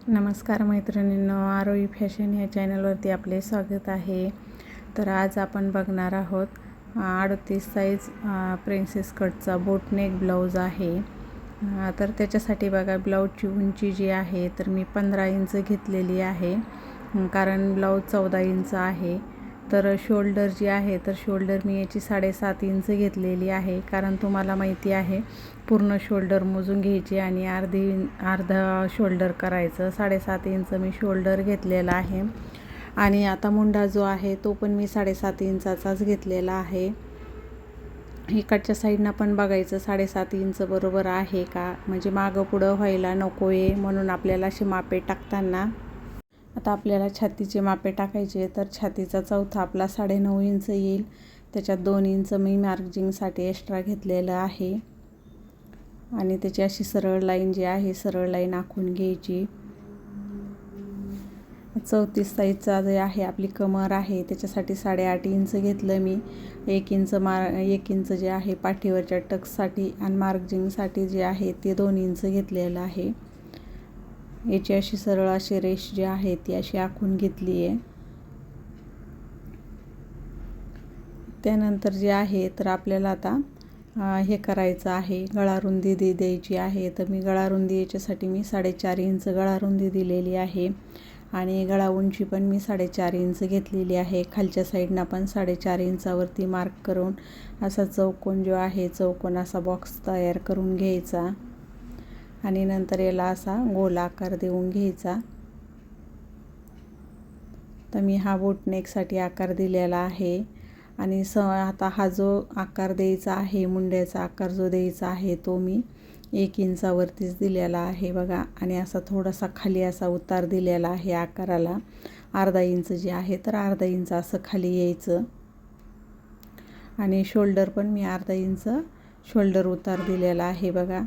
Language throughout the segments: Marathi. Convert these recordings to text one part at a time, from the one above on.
नमस्कार मैत्रिणींनो, आरोही फॅशन या चॅनलवरती आपले स्वागत आहे. तर आज आपण बघणार आहोत 38 साईज प्रिन्सेस कटचा बोटनेक ब्लाऊज आहे. तर त्याच्यासाठी बघा, ब्लाऊजची उंची जी आहे तर मी 15 इंच घेतलेली आहे, कारण ब्लाऊज 14 इंच आहे. तर शोल्डर जी आहे तर शोल्डर मी याची 7.5 इंच घेतलेली आहे, कारण तुम्हाला माहिती आहे पूर्ण शोल्डर मोजून घ्यायचे आणि अर्धा शोल्डर करायचं. 7.5 इंच मी शोल्डर घेतलेला आहे. आणि आता मुंडा जो आहे तो पण मी 7.5 इंचाचाच घेतलेला आहे. इकडच्या साईडनं पण बघायचं 7.5 इंच बरोबर आहे का, म्हणजे मागं पुढं व्हायला नको आहे, म्हणून आपल्याला असे मापे टाकताना आता आपल्याला छातीचे मापे टाकायचे. तर छातीचा चौथा आपला 9.5 इंच येईल. त्याच्यात 2 इंच मी मार्जिंगसाठी एक्स्ट्रा घेतलेलं आहे. आणि त्याची अशी सरळ लाईन जी आहे सरळ लाईन आखून घ्यायची. 34 साईजचा जे आहे आपली कमर आहे त्याच्यासाठी 8.5 इंच घेतलं मी. 1 इंच जे आहे पाठीवरच्या टक्ससाठी आणि मार्जिंगसाठी जे आहे ते 2 इंच घेतलेलं आहे. याची अशी सरळ अशी रेष जी आहे ती अशी आखून घेतली आहे. त्यानंतर जे आहे तर आपल्याला आता हे करायचं आहे, गळा रुंदी द्यायची आहे. तर मी गळा रुंदी याच्यासाठी मी 4.5 इंच गळा रुंदी दिलेली आहे. आणि गळा उंची पण मी 4.5 इंच घेतलेली आहे. खालच्या साईडनं पण 4.5 इंचावरती मार्क करून असा चौकोन जो आहे चौकोन असा बॉक्स तयार करून घ्यायचा. आणि नंतर याला असा गोल आकार देऊन घ्यायचा. तर मी हा बोटनेकसाठी आकार दिलेला आहे. आणि आता हा जो आकार द्यायचा आहे, मुंड्याचा आकार जो द्यायचा आहे तो मी 1 इंचावरतीच दिलेला आहे बघा. आणि असा थोडासा खाली असा उतार दिलेला आहे आकाराला. अर्धा इंच जे आहे तर अर्धा इंच असं खाली यायचं. आणि शोल्डर पण मी अर्धा इंच शोल्डर उतार दिलेला आहे बघा.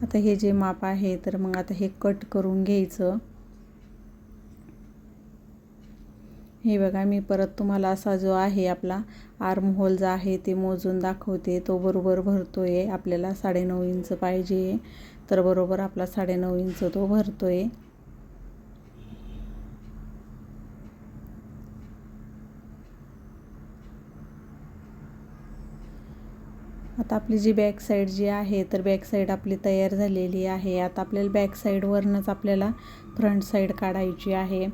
आता हे जे माप आहे तर मग आता हे कट करून घ्यायचं. हे बघा, मी परत तुम्हाला असा जो आहे आपला आर्म होल जो आहे ते मोजून दाखवते. तो बरोबर भरतोय. आपल्याला 9.5 इंच पाहिजे, तर बरोबर आपला 9.5 इंच तो भरतोय. आता आपली जी बॅक साईड जी आहे तर बॅक साईड आपली तयार झालेली आहे. आता आपल्याला बॅक साईडवरनंच आपल्याला फ्रंट साईड काढायची आहे.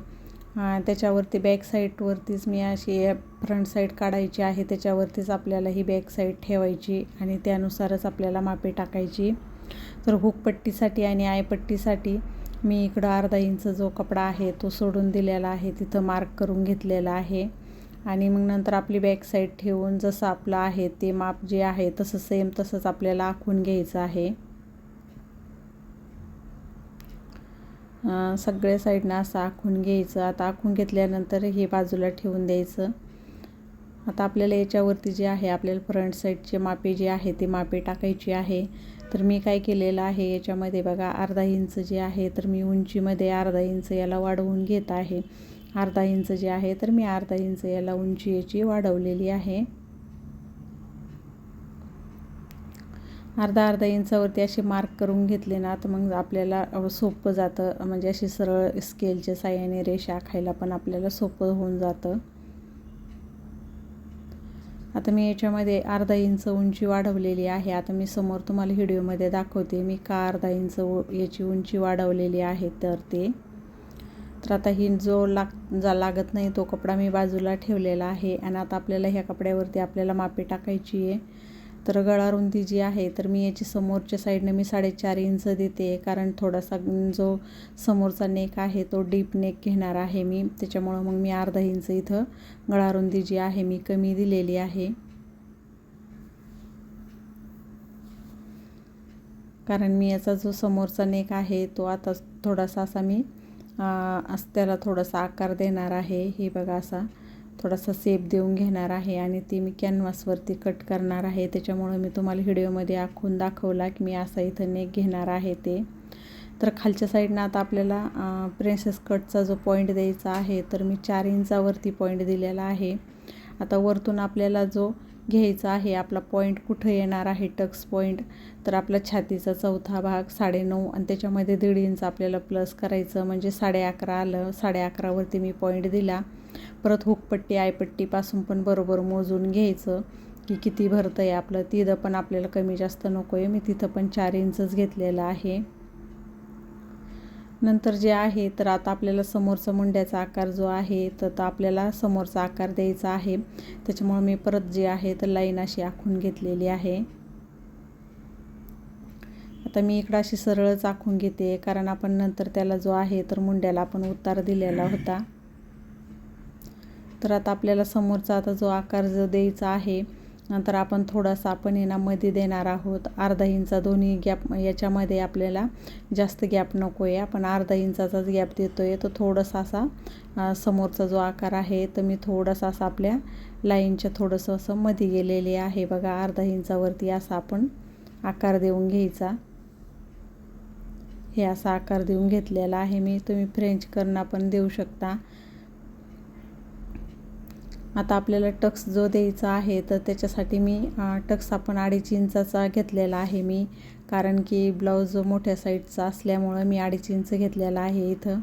त्याच्यावरती बॅक साईडवरतीच मी अशी फ्रंट साईड काढायची आहे. त्याच्यावरतीच आपल्याला ही बॅक साईड ठेवायची आणि त्यानुसारच आपल्याला मापे टाकायची. तर हुकपट्टीसाठी आणि आयपट्टीसाठी मी इकडं अर्धा इंच जो कपडा आहे तो सोडून दिलेला आहे, तिथं मार्क करून घेतलेला आहे. आणि मग नंतर आपली बॅक साईड ठेवून जसं आपलं आहे ते माप जे आहे तसं सेम तसंच आपल्याला आखून घ्यायचं आहे. सगळ्या साईडनं असं आखून घ्यायचं. आता आखून घेतल्यानंतर हे बाजूला ठेवून द्यायचं. आता आपल्याला याच्यावरती जे आहे आपल्याला फ्रंट साईडचे मापे जे आहे ते मापे टाकायची आहे. तर मी काय केलेलं आहे याच्यामध्ये बघा, अर्धा इंच जे आहे तर मी उंचीमध्ये अर्धा इंच याला वाढवून घेत आहे. अर्धा इंच जे आहे तर मी अर्धा इंच याला उंची याची वाढवलेली आहे. अर्धा इंचावरती असे मार्क करून घेतले ना तर मग आपल्याला सोपं जातं, म्हणजे अशी सरळ स्केलच्या साहाय्याने रेषा आखायला पण आपल्याला सोपं होऊन जातं. आता मी याच्यामध्ये अर्धा इंच उंची वाढवलेली आहे. आता मी समोर तुम्हाला व्हिडिओमध्ये दाखवते मी का अर्धा इंच याची उंची वाढवलेली आहे. तर आता ही जो लागत नाही तो कपडा मी बाजूला ठेवलेला आहे. आणि आता आपल्याला ह्या कपड्यावरती आपल्याला मापे टाकायची आहे. तर गळा रुंदी जी आहे तर मी याची समोरच्या साईडनं मी 4.5 इंच देते, कारण थोडासा जो समोरचा नेक आहे तो डीप नेक घेणार आहे मी. त्याच्यामुळं मग मी अर्धा इंच इथं गळा रुंदी जी आहे मी कमी दिलेली आहे, कारण मी याचा जो समोरचा नेक आहे तो आता थोडासा असा मी त्याला थोडासा आकार देणार आहे. हे बघा, असा थोडासा शेप देऊन घेणार आहे आणि ती मी कॅनव्हासवरती कट करणार आहे. त्याच्यामुळं मी तुम्हाला व्हिडिओमध्ये आखून दाखवला की मी असा इथं नेक घेणार आहे ते. तर खालच्या साईडनं आता आपल्याला प्रिन्सेस कटचा जो पॉईंट द्यायचा आहे तर मी 4 इंचावरती पॉईंट दिलेला आहे. आता वरतून आपल्याला जो घ्यायचा आहे. आपला पॉईंट कुठं येणार आहे, टक्स पॉईंट, तर आपला छातीचा चौथा भाग 9.5 आणि त्याच्यामध्ये 1.5 इंच आपल्याला प्लस करायचं, म्हणजे 11.5 आलं. 11.5वरती मी पॉईंट दिला. परत हुकपट्टी आयपट्टीपासून पण बरोबर मोजून घ्यायचं की किती भरतं आहे आपलं. तिथं पण आपल्याला कमी जास्त नको आहे, मी तिथं पण 4 इंचच घेतलेलं आहे. नंतर जे आहे तर आता आपल्याला समोरचा मुंड्याचा आकार जो आहे तर आपल्याला समोरचा आकार द्यायचा आहे. त्याच्यामुळे मी परत जे आहे तर लाईन अशी आखून घेतलेली आहे. आता मी इकडं अशी सरळच आखून घेते, कारण आपण नंतर त्याला जो आहे तर मुंड्याला आपण उतार दिलेला होता. तर आता आपल्याला समोरचा आता जो आकार जो द्यायचा आहे, नंतर आपण थोडासा आपण ना मध्ये देणार आहोत. अर्धा इंचा दोन्ही गॅप, याच्यामध्ये आपल्याला जास्त गॅप नको आहे, आपण अर्धा इंचाचाच गॅप देतो आहे. तर थोडासा असा समोरचा जो आकार आहे तर मी थोडासा असा आपल्या लाईनच्या थोडंसं असं मध्ये गेलेले आहे बघा. अर्धा इंचावरती असा आपण आकार देऊन घ्यायचा. हे असा आकार देऊन घेतलेला आहे मी. तुम्ही फ्रेंच कर्णा पण देऊ शकता. आता आपल्याला टक्स जो द्यायचा आहे तर त्याच्यासाठी मी टक्स आपण 2.5 इंचाचा घेतलेला आहे मी, कारण की ब्लाऊज मोठ्या साईजचा असल्यामुळं मी 2.5 इंच घेतलेला आहे इथं.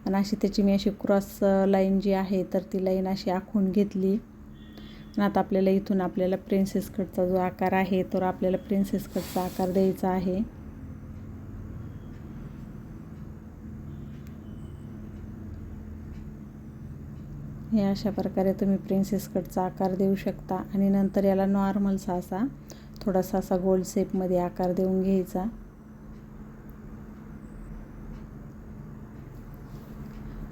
आणि अशी त्याची मी अशी क्रॉस लाईन जी आहे तर ती लाईन अशी आखून घेतली. आणि आता आपल्याला इथून आपल्याला प्रिन्सेस कटचा जो आकार आहे तर आपल्याला प्रिन्सेस कटचा आकार द्यायचा आहे. हे अशा प्रकारे तुम्ही प्रिन्सेस कटचा आकार देऊ शकता. आणि नंतर याला नॉर्मलचा असा थोडासा असा गोल शेपमध्ये आकार देऊन घ्यायचा.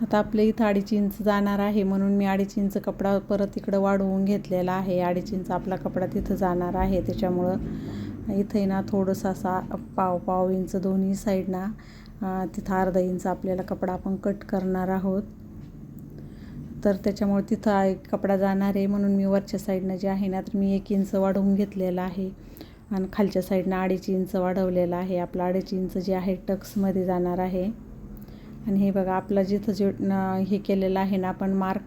आता आपल्या इथं 2.5 इंच जाणार आहे, म्हणून मी 2.5 इंच कपडा परत इकडं वाढवून घेतलेला आहे. 2.5 इंच आपला कपडा तिथं जाणार आहे, त्याच्यामुळं इथे ना थोडंसं असा पाव इंच दोन्ही साईडना तिथं अर्धा इंच आपल्याला कपडा आपण कट करणार आहोत. तर त्याच्यामुळे तिथं एक कपडा जाणार आहे, म्हणून मी वरच्या साईडनं जे आहे ना तर मी 1 इंच वाढवून घेतलेला आहे आणि खालच्या साईडनं 2.5 इंच वाढवलेला आहे. आपला 2.5 इंच जे आहे टक्समध्ये जाणार आहे. आणि हे बघा आपलं जिथं जे हे केलेलं आहे ना आपण मार्क,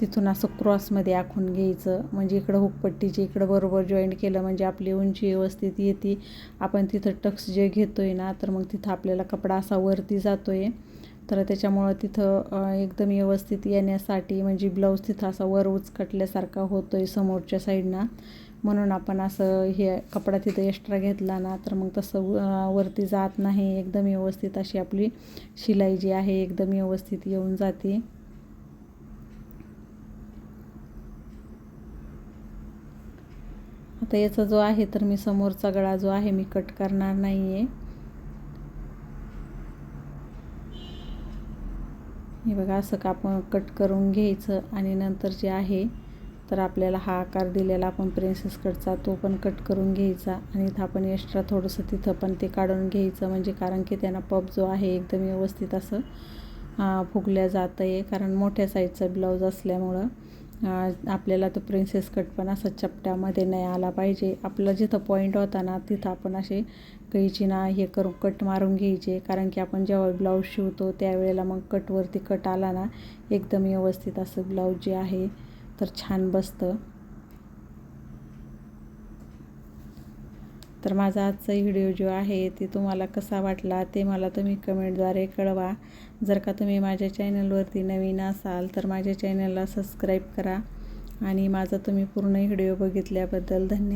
तिथून असं क्रॉसमध्ये आखून घ्यायचं, म्हणजे इकडं हुकपट्टीची इकडं बरोबर जॉईंट केलं म्हणजे आपली उंची व्यवस्थित येते. आपण तिथं टक्स जे घेतो आहे ना तर मग तिथं आपल्याला कपडा असा वरती जातो आहे, तर त्याच्यामुळं तिथं एकदम व्यवस्थित येण्यासाठी, म्हणजे ब्लाऊज तिथं असा वर उचकटल्यासारखा होतो आहे समोरच्या साईडना, म्हणून आपण असं हे कपडा तिथं एक्स्ट्रा घेतला ना तर मग तसं वरती जात नाही. एकदम व्यवस्थित अशी आपली शिलाई जी आहे एकदम व्यवस्थित येऊन जाते. आता याचा जो आहे तर मी समोरचा गळा जो आहे मी कट करणार नाही आहे. हे बघा असं का आपण कट करून घ्यायचं. आणि नंतर जे आहे तर आपल्याला हा आकार दिलेला आपण प्रिन्सेस कटचा तो पण कट करून घ्यायचा. आणि इथं आपण एक्स्ट्रा थोडंसं तिथं पण ते काढून घ्यायचं, म्हणजे कारण की त्यांना पफ जो आहे एकदम व्यवस्थित असं फुगल्या जातं आहे, कारण मोठ्या साईजचा ब्लाऊज असल्यामुळं आपल्याला तो प्रिन्सेस कट पण असं चपट्यामध्ये नाही आला पाहिजे. आपलं जिथं पॉईंट होता ना तिथं आपण असे कैचीना हे करून कट मारून घ्यायचे, कारण की आपण जेव्हा ब्लाऊज शिवतो त्यावेळेला मग कटवरती कट आला ना एकदम व्यवस्थित असं ब्लाऊज जे आहे तर छान बसतं. तर माझा आजचा व्हिडिओ जो आहे ते तुम्हाला कसा वाटला ते मला तुम्ही कमेंटद्वारे कळवा. जर का तुम्ही माझ्या चॅनलवरती नवीन असाल तर माझ्या चॅनलला सबस्क्राईब करा. आणि माझा तुम्ही पूर्ण व्हिडिओ बघितल्याबद्दल धन्यवाद.